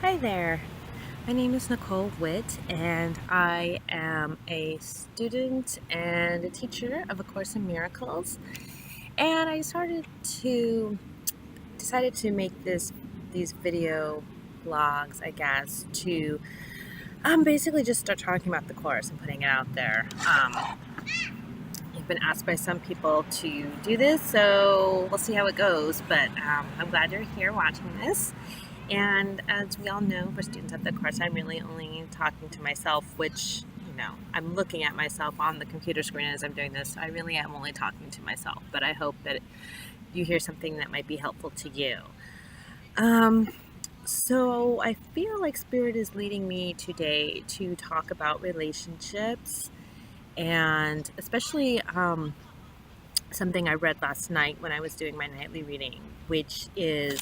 Hi there. My name is Nicole Witt, and I am a student and a teacher of A Course in Miracles. And I decided to make these video blogs, I guess, to basically just start talking about the course and putting it out there. I've been asked by some people to do this, so we'll see how it goes. But I'm glad you're here watching this. And as we all know, for students of the course, I'm really only talking to myself, which, I'm looking at myself on the computer screen as I'm doing this. So I really am only talking to myself, but I hope that you hear something that might be helpful to you. So I feel like Spirit is leading me today to talk about relationships, and especially something I read last night when I was doing my nightly reading, which is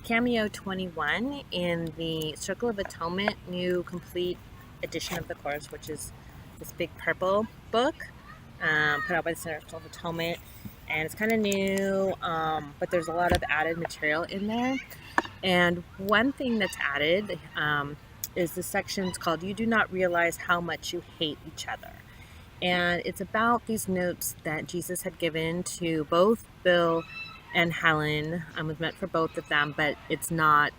Cameo 21 in the Circle of Atonement new complete edition of the course, which is this big purple book put out by the Circle of Atonement. And it's kind of new, but there's a lot of added material in there. And one thing that's added is the section's called You Do Not Realize How Much You Hate Each Other. And it's about these notes that Jesus had given to both Bill and Helen. It was meant for both of them, but it's not,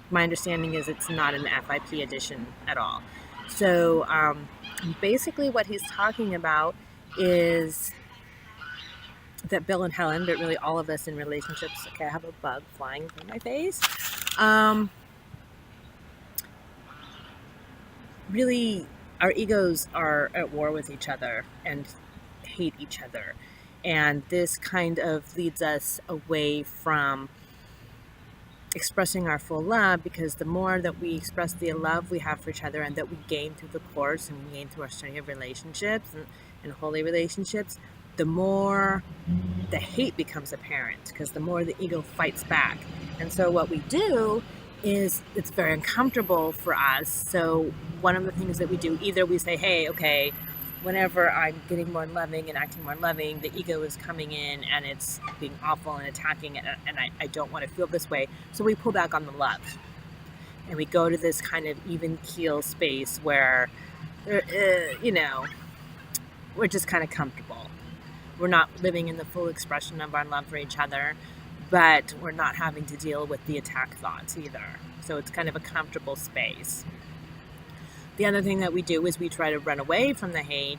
my understanding is it's not an FIP edition at all. So basically what he's talking about is that Bill and Helen, but really all of us in relationships, okay, I have a bug flying from my face, really our egos are at war with each other and hate each other. And this kind of leads us away from expressing our full love, because the more that we express the love we have for each other and that we gain through the course and we gain through our study of relationships and holy relationships, the more the hate becomes apparent, because the more the ego fights back. And so what we do is, it's very uncomfortable for us. So one of the things that we do, either we say, hey, okay, whenever I'm getting more loving and acting more loving, the ego is coming in and it's being awful and attacking, and I don't want to feel this way. So we pull back on the love. And we go to this kind of even keel space where, we're just kind of comfortable. We're not living in the full expression of our love for each other, but we're not having to deal with the attack thoughts either. So it's kind of a comfortable space. The other thing that we do is we try to run away from the hate,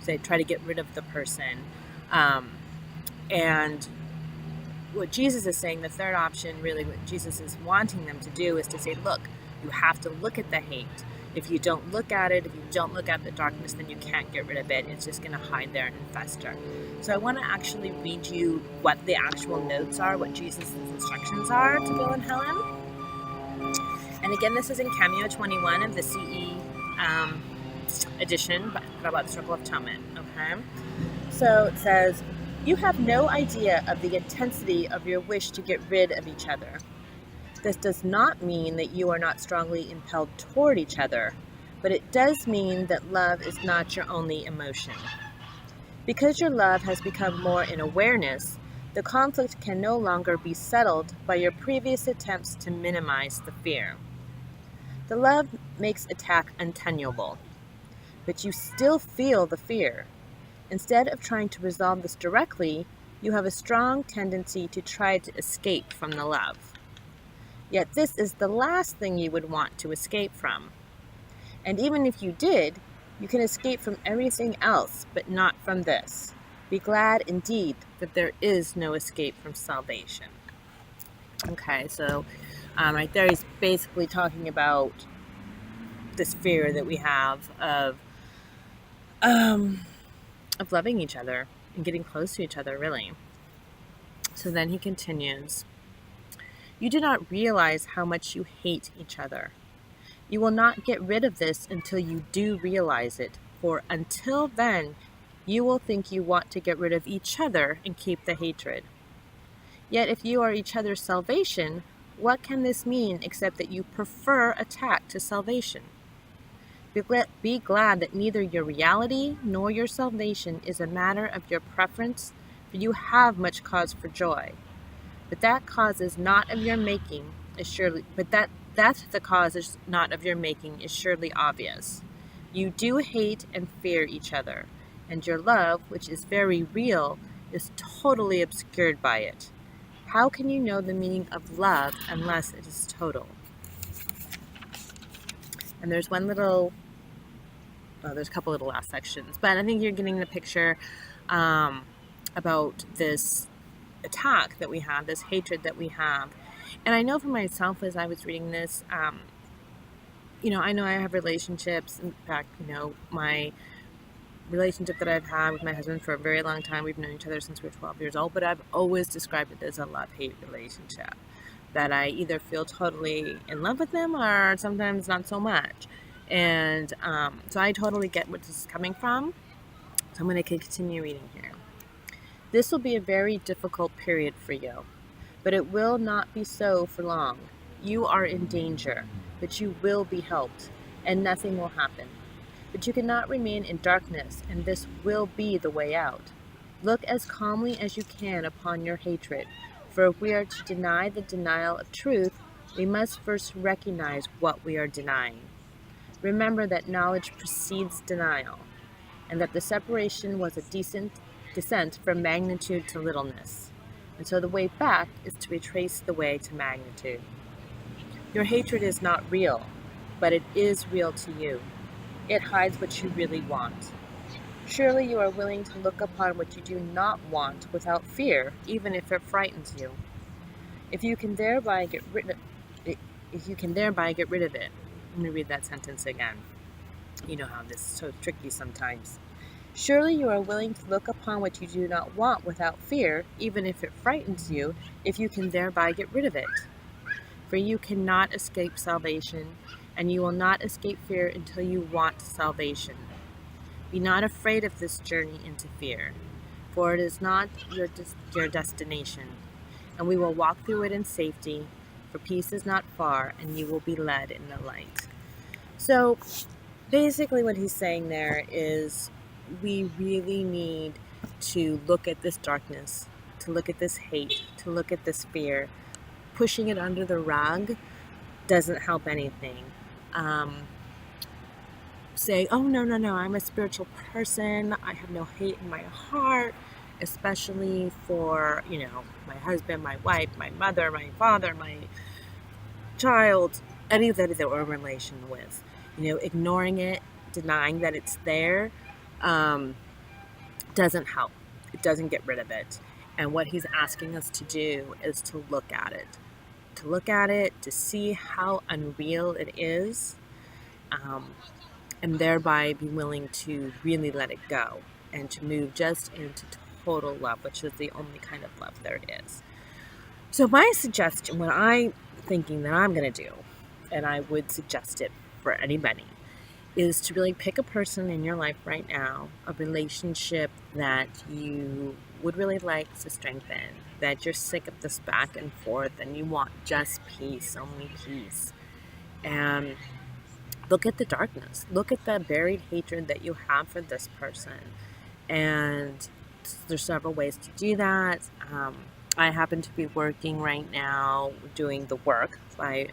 say try to get rid of the person. And what Jesus is saying, the third option, really what Jesus is wanting them to do, is to say, look, you have to look at the hate. If you don't look at it, if you don't look at the darkness, then you can't get rid of it. It's just going to hide there and fester. So I want to actually read you what the actual notes are, what Jesus' instructions are to Bill and Helen. And again, this is in Cameo 21 of the CE edition about the Circle of Atonement. Okay, so it says, you have no idea of the intensity of your wish to get rid of each other. This does not mean that you are not strongly impelled toward each other, but it does mean that love is not your only emotion. Because your love has become more in awareness, the conflict can no longer be settled by your previous attempts to minimize the fear. The love makes attack untenable, but you still feel the fear. Instead of trying to resolve this directly, you have a strong tendency to try to escape from the love. Yet this is the last thing you would want to escape from. And even if you did, you can escape from everything else, but not from this. Be glad indeed that there is no escape from salvation. Okay, so right there he's basically talking about this fear that we have of loving each other and getting close to each other, really. So then he continues, you do not realize how much you hate each other. You will not get rid of this until you do realize it, for until then, you will think you want to get rid of each other and keep the hatred. Yet if you are each other's salvation, what can this mean except that you prefer attack to salvation? Be glad that neither your reality nor your salvation is a matter of your preference, for you have much cause for joy. But that cause is not of your making, is surely, but that the cause is not of your making is surely obvious. You do hate and fear each other, and your love, which is very real, is totally obscured by it. How can you know the meaning of love unless it is total? And there's one little, there's a couple little last sections, but I think you're getting the picture about this attack that we have, this hatred that we have. And I know for myself, as I was reading this, I know I have relationships. In fact, my relationship that I've had with my husband for a very long time, we've known each other since we were 12 years old, but I've always described it as a love-hate relationship. That I either feel totally in love with them or sometimes not so much. And so I totally get where this is coming from. So I'm going to continue reading here. This will be a very difficult period for you, but it will not be so for long. You are in danger, but you will be helped, and nothing will happen. But you cannot remain in darkness, and this will be the way out. Look as calmly as you can upon your hatred, for if we are to deny the denial of truth, we must first recognize what we are denying. Remember that knowledge precedes denial, and that the separation was a decent descent from magnitude to littleness. And so the way back is to retrace the way to magnitude. Your hatred is not real, but it is real to you. It hides what you really want. Surely you are willing to look upon what you do not want without fear, even if it frightens you. If you can thereby get rid of it. Let me read that sentence again. You know how this is so tricky sometimes. Surely you are willing to look upon what you do not want without fear, even if it frightens you, if you can thereby get rid of it. For you cannot escape salvation, and you will not escape fear until you want salvation. Be not afraid of this journey into fear, for it is not your destination, and we will walk through it in safety, for peace is not far, and you will be led in the light. So basically what he's saying there is we really need to look at this darkness, to look at this hate, to look at this fear. Pushing it under the rug doesn't help anything. Say, oh, no, I'm a spiritual person. I have no hate in my heart, especially for, my husband, my wife, my mother, my father, my child, anybody that we're in relation with. Ignoring it, denying that it's there, doesn't help. It doesn't get rid of it. And what he's asking us to do is to look at it. To look at it, to see how unreal it is, and thereby be willing to really let it go and to move just into total love, which is the only kind of love there is. So my suggestion, what I'm thinking that I'm going to do, and I would suggest it for anybody, is to really pick a person in your life right now, a relationship that you would really like to strengthen, that you're sick of this back and forth and you want just peace, only peace. And look at the darkness. Look at the buried hatred that you have for this person. And there's several ways to do that. I happen to be working right now doing The Work by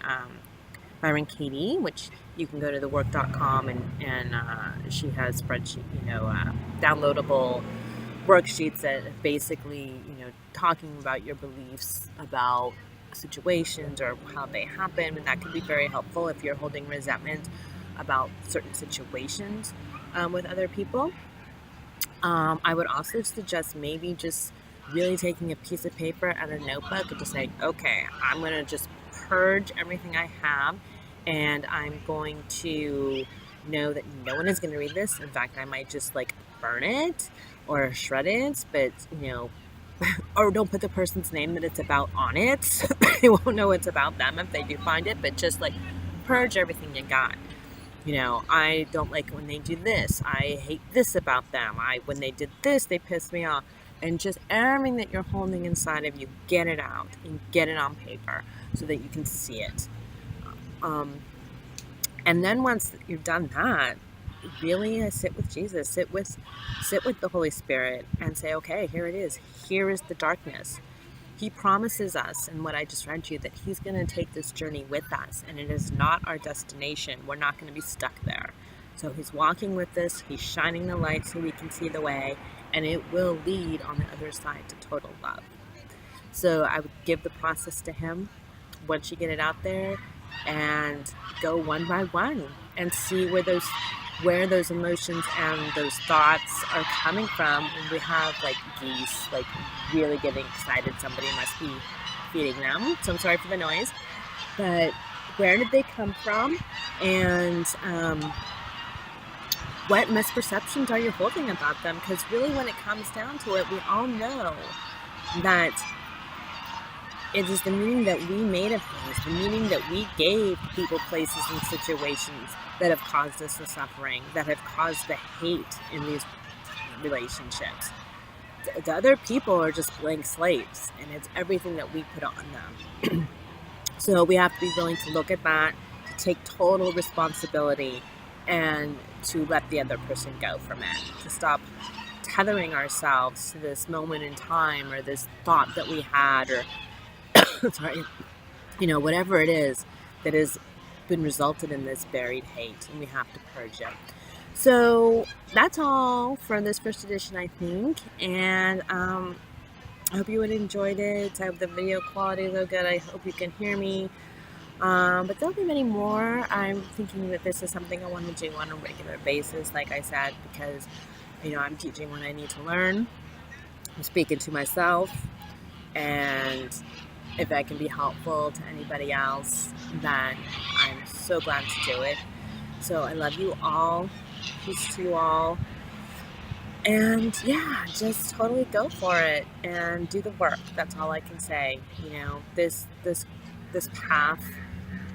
Byron Katie, which you can go to thework.com and she has spreadsheet, downloadable worksheets that basically, talking about your beliefs about situations or how they happen, and that can be very helpful if you're holding resentment about certain situations with other people. I would also suggest maybe just really taking a piece of paper and a notebook and just saying, okay, I'm going to just purge everything I have, and I'm going to know that no one is going to read this. In fact, I might just burn it or shred it, but or don't put the person's name that it's about on it. They won't know it's about them if they do find it, but just purge everything you got. I don't like when they do this. I hate this about them. When they did this, they pissed me off. And just everything that you're holding inside of you, get it out and get it on paper so that you can see it. And then once you've done that, really sit with Jesus, sit with the Holy Spirit and say, okay, here it is. Here is the darkness. He promises us, and what I just read to you, that he's going to take this journey with us, and it is not our destination. We're not going to be stuck there. So he's walking with us, he's shining the light so we can see the way, and it will lead on the other side to total love. So I would give the process to him once you get it out there, and go one by one and see where those emotions and those thoughts are coming from. When we have like geese like really getting excited, somebody must be feeding them, so I'm sorry for the noise, but where did they come from, and what misperceptions are you holding about them? Because really, when it comes down to it, we all know that it is the meaning that we made of things, the meaning that we gave people, places, and situations that have caused us the suffering, that have caused the hate in these relationships. The other people are just blank slates, and it's everything that we put on them. So we have to be willing to look at that, to take total responsibility, and to let the other person go from it, to stop tethering ourselves to this moment in time, or this thought that we had, or sorry, whatever it is that has been resulted in this buried hate, and we have to purge it. So that's all for this first edition, I think, and I hope you would enjoyed it. I hope the video quality is so good. I hope you can hear me. But there'll be many more. I'm thinking that this is something I want to do on a regular basis, like I said, because I'm teaching what I need to learn. I'm speaking to myself, and if I can be helpful to anybody else, then I'm so glad to do it. So I love you all. Peace to you all. And yeah, just totally go for it and do the work. That's all I can say. This path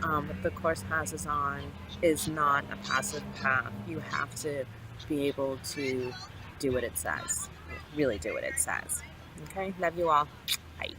that the Course has us on is not a passive path. You have to be able to do what it says. Really do what it says. Okay? Love you all. Bye.